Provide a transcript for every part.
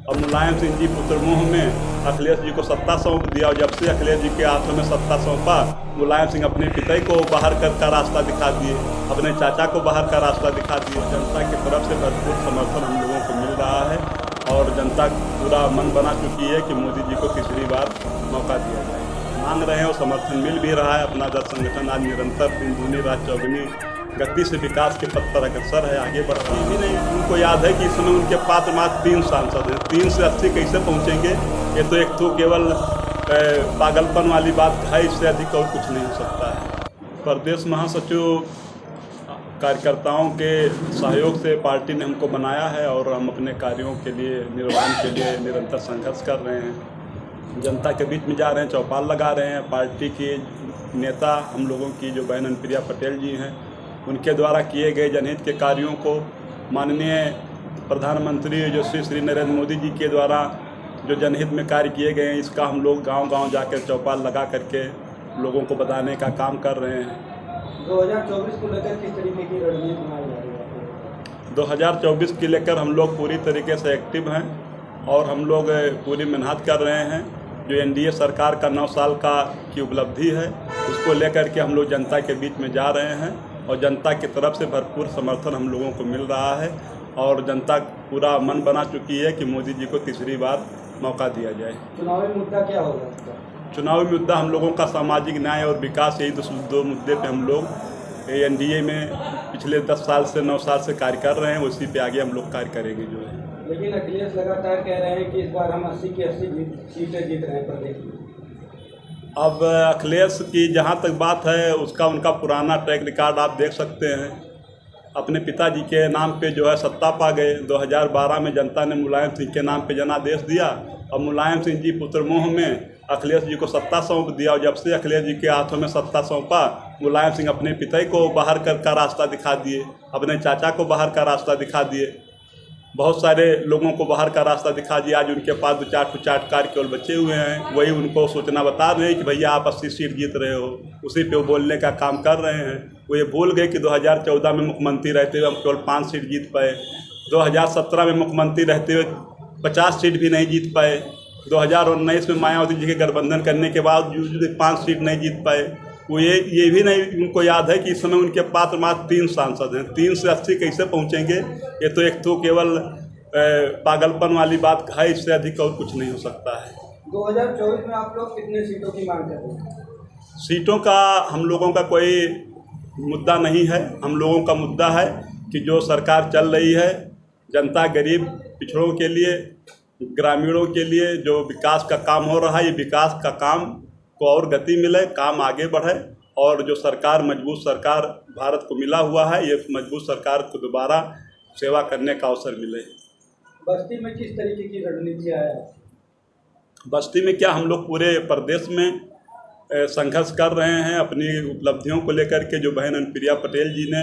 और मुलायम सिंह जी पुत्रमोह में अखिलेश जी को सत्ता सौंप दिया और जब से अखिलेश जी के हाथों में सत्ता सौंपा, मुलायम सिंह अपने पिता को बाहर का रास्ता दिखा दिए, अपने चाचा को बाहर का रास्ता दिखा दिए। जनता की तरफ से भरपूर समर्थन हम लोगों को मिल रहा है और जनता पूरा मन बना चुकी है कि मोदी जी को तीसरी बार मौका दिया जाए। मांग रहे हैं और समर्थन मिल भी रहा है। अपना दल संगठन आज निरंतर दिन दूनी रात चौगुनी गति से विकास के पथ पर अग्रसर है, आगे बढ़ रहा है। भी नहीं, उनको याद है कि इस समय उनके पास मात्र 3 सांसद हैं। 3 से 80 कैसे पहुंचेंगे? ये तो एक तो केवल पागलपन वाली बात है, इससे अधिक और कुछ नहीं हो सकता है। प्रदेश महासचिव कार्यकर्ताओं के सहयोग से पार्टी ने हमको बनाया है और हम अपने कार्यों के लिए निर्वहन के लिए निरंतर संघर्ष कर रहे हैं। जनता के बीच में जा रहे हैं, चौपाल लगा रहे हैं। पार्टी के नेता हम लोगों की जो बहन अनुप्रिया पटेल जी हैं, उनके द्वारा किए गए जनहित के कार्यों को माननीय प्रधानमंत्री यशस्वी श्री नरेंद्र मोदी जी के द्वारा जो जनहित में कार्य किए गए हैं, इसका हम लोग गांव-गांव जाकर चौपाल लगा करके लोगों को बताने का काम कर रहे हैं। 2024 को लेकर किस तरीके की रणनीति बनाई जा रही है? 2024 के लेकर हम लोग पूरी तरीके से एक्टिव हैं और हम लोग पूरी मेहनत कर रहे हैं। जो एनडीए सरकार का 9 साल की उपलब्धि है, उसको लेकर के हम लोग जनता के बीच में जा रहे हैं और जनता की तरफ से भरपूर समर्थन हम लोगों को मिल रहा है और जनता पूरा मन बना चुकी है कि मोदी जी को तीसरी बार मौका दिया जाए। चुनावी मुद्दा क्या होगा? चुनावी मुद्दा हम लोगों का सामाजिक न्याय और विकास, यही 2 मुद्दे पे हम लोग एनडीए में पिछले 10 साल से 9 साल से कार्य कर रहे हैं। उसी पे आगे हम लोग कार्य करेंगे जो है। लेकिन अखिलेश लगातार कह रहे हैं कि इस बार हम 80 की 80 सीटें जीत रहे हैं प्रदेश में। अब अखिलेश की जहाँ तक बात है, उसका उनका पुराना ट्रैक रिकॉर्ड आप देख सकते हैं। अपने पिताजी के नाम पे जो है सत्ता पा गए। 2012 में जनता ने मुलायम सिंह के नाम पे जनादेश दिया और मुलायम सिंह जी पुत्रमोह में अखिलेश जी को सत्ता सौंप दिया और जब से अखिलेश जी के हाथों में सत्ता सौंपा, मुलायम सिंह अपने पिता को बाहर का रास्ता दिखा दिए, अपने चाचा को बाहर का रास्ता दिखा दिए, बहुत सारे लोगों को बाहर का रास्ता दिखा दिया। आज उनके पास 2 चाटकार केवल बचे हुए हैं, वही उनको सूचना बता रहे हैं कि भैया आप 80 सीट जीत रहे हो। उसी पे वो बोलने का काम कर रहे हैं। वो ये भूल गए कि 2014 में मुख्यमंत्री रहते हुए हम केवल 5 सीट जीत पाए। 2017 में मुख्यमंत्री रहते हुए 50 सीट भी नहीं जीत पाए। 2019 में मायावती जी के गठबंधन करने के बाद 5 सीट नहीं जीत पाए। वो ये भी नहीं उनको याद है कि इस समय उनके पास मात्र 3 सांसद हैं। 3 से 80 कैसे पहुंचेंगे? ये तो एक तो केवल पागलपन वाली बात है, इससे अधिक और कुछ नहीं हो सकता है। 2024 में आप लोग कितने सीटों की मांग कर रहे हैं? सीटों का हम लोगों का कोई मुद्दा नहीं है। हम लोगों का मुद्दा है कि जो सरकार चल रही है, जनता गरीब पिछड़ों के लिए, ग्रामीणों के लिए जो विकास का काम हो रहा है, ये विकास का काम को और गति मिले, काम आगे बढ़े और जो सरकार मजबूत सरकार भारत को मिला हुआ है, ये मजबूत सरकार को दोबारा सेवा करने का अवसर मिले। बस्ती में किस तरीके की रणनीति है? बस्ती में क्या, हम लोग पूरे प्रदेश में संघर्ष कर रहे हैं अपनी उपलब्धियों को लेकर के। जो बहन अनुप्रिया पटेल जी ने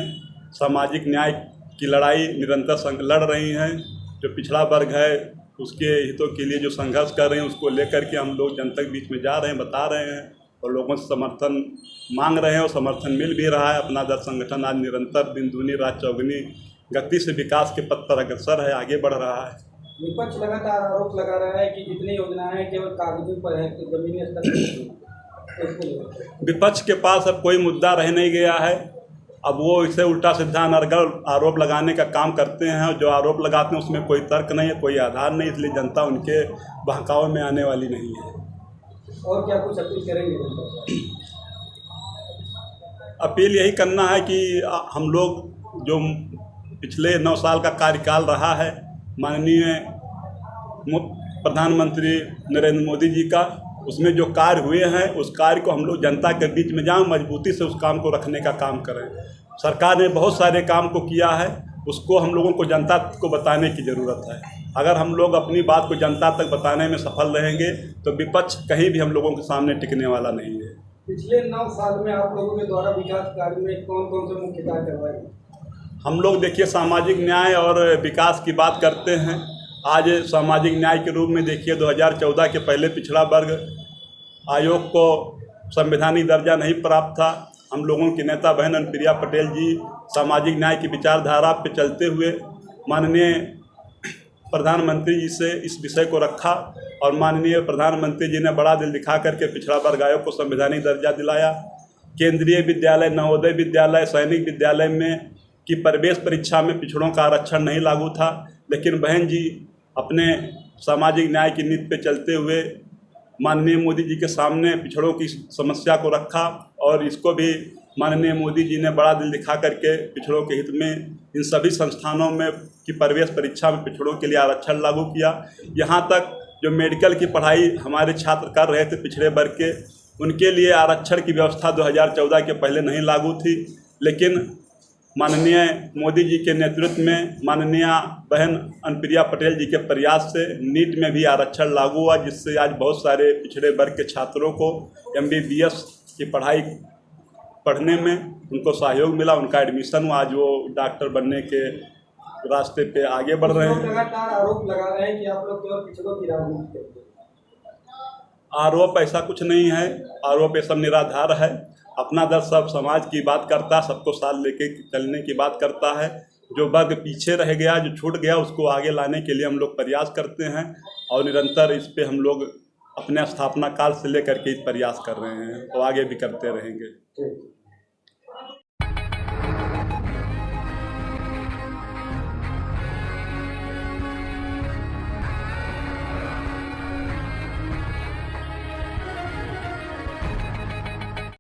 सामाजिक न्याय की लड़ाई निरंतर लड़ रही हैं, जो पिछड़ा वर्ग है उसके हितों के लिए जो संघर्ष कर रहे हैं, उसको लेकर के हम लोग जनता के बीच में जा रहे हैं, बता रहे हैं और लोगों से समर्थन मांग रहे हैं और समर्थन मिल भी रहा है। अपना दल संगठन आज निरंतर दिन दूनी रात चौगुनी गति से विकास के पथ पर अग्रसर है, आगे बढ़ रहा है। विपक्ष लगातार आरोप लगा रहा है कि जितनी योजनाएं हैं केवल कागजों पर है, जमीनी स्तर पर। विपक्ष के पास अब कोई मुद्दा रह नहीं गया है। अब वो इसे उल्टा सीधा अनर्गल आरोप लगाने का काम करते हैं। जो आरोप लगाते हैं उसमें कोई तर्क नहीं है, कोई आधार नहीं, इसलिए जनता उनके बहकावे में आने वाली नहीं है। और क्या कुछ अपील करेंगे? अपील यही करना है कि हम लोग जो पिछले 9 साल का कार्यकाल रहा है माननीय प्रधानमंत्री नरेंद्र मोदी जी का, उसमें जो कार्य हुए हैं उस कार्य को हम लोग जनता के बीच में जाएं, मजबूती से उस काम को रखने का काम करें। सरकार ने बहुत सारे काम को किया है, उसको हम लोगों को जनता को बताने की ज़रूरत है। अगर हम लोग अपनी बात को जनता तक बताने में सफल रहेंगे तो विपक्ष कहीं भी हम लोगों के सामने टिकने वाला नहीं है। पिछले 9 साल में आप लोगों के द्वारा विकास कार्य में कौन कौन से मुख्य कार्य करवाए? हम लोग देखिए सामाजिक न्याय और विकास की बात करते हैं। आज सामाजिक न्याय के रूप में देखिए 2014 के पहले पिछड़ा वर्ग आयोग को संवैधानिक दर्जा नहीं प्राप्त था। हम लोगों की नेता बहन अनुप्रिया पटेल जी सामाजिक न्याय की विचारधारा पे चलते हुए माननीय प्रधानमंत्री जी से इस विषय को रखा और माननीय प्रधानमंत्री जी ने बड़ा दिल दिखा करके पिछड़ा वर्ग आयोग को संवैधानिक दर्जा दिलाया। केंद्रीय विद्यालय, नवोदय विद्यालय, सैनिक विद्यालय में की प्रवेश परीक्षा में पिछड़ों का आरक्षण नहीं लागू था, लेकिन बहन जी अपने सामाजिक न्याय की नीति पे चलते हुए माननीय मोदी जी के सामने पिछड़ों की समस्या को रखा और इसको भी माननीय मोदी जी ने बड़ा दिल दिखा करके पिछड़ों के हित में इन सभी संस्थानों में की प्रवेश परीक्षा में पिछड़ों के लिए आरक्षण लागू किया। यहाँ तक जो मेडिकल की पढ़ाई हमारे छात्र कर रहे थे पिछड़े वर्ग के, उनके लिए आरक्षण की व्यवस्था 2014 के पहले नहीं लागू थी, लेकिन माननीय मोदी जी के नेतृत्व में माननीय बहन अनुप्रिया पटेल जी के प्रयास से नीट में भी आरक्षण लागू हुआ, जिससे आज बहुत सारे पिछड़े वर्ग के छात्रों को MBBS की पढ़ाई पढ़ने में उनको सहयोग मिला, उनका एडमिशन हुआ, आज वो डॉक्टर बनने के रास्ते पे आगे बढ़ रहे हैं। लगातार आरोप लगा रहे हैं कि आप लोग केवल पिछड़ों की राजनीति करते हैं। आरोप ऐसा कुछ नहीं है, आरोप ये सब निराधार है। अपना दल सब समाज की बात करता है, सबको साथ लेके चलने की बात करता है। जो वर्ग पीछे रह गया, जो छूट गया, उसको आगे लाने के लिए हम लोग प्रयास करते हैं और निरंतर इस पे हम लोग अपने स्थापना काल से लेकर के प्रयास कर रहे हैं और आगे भी करते रहेंगे।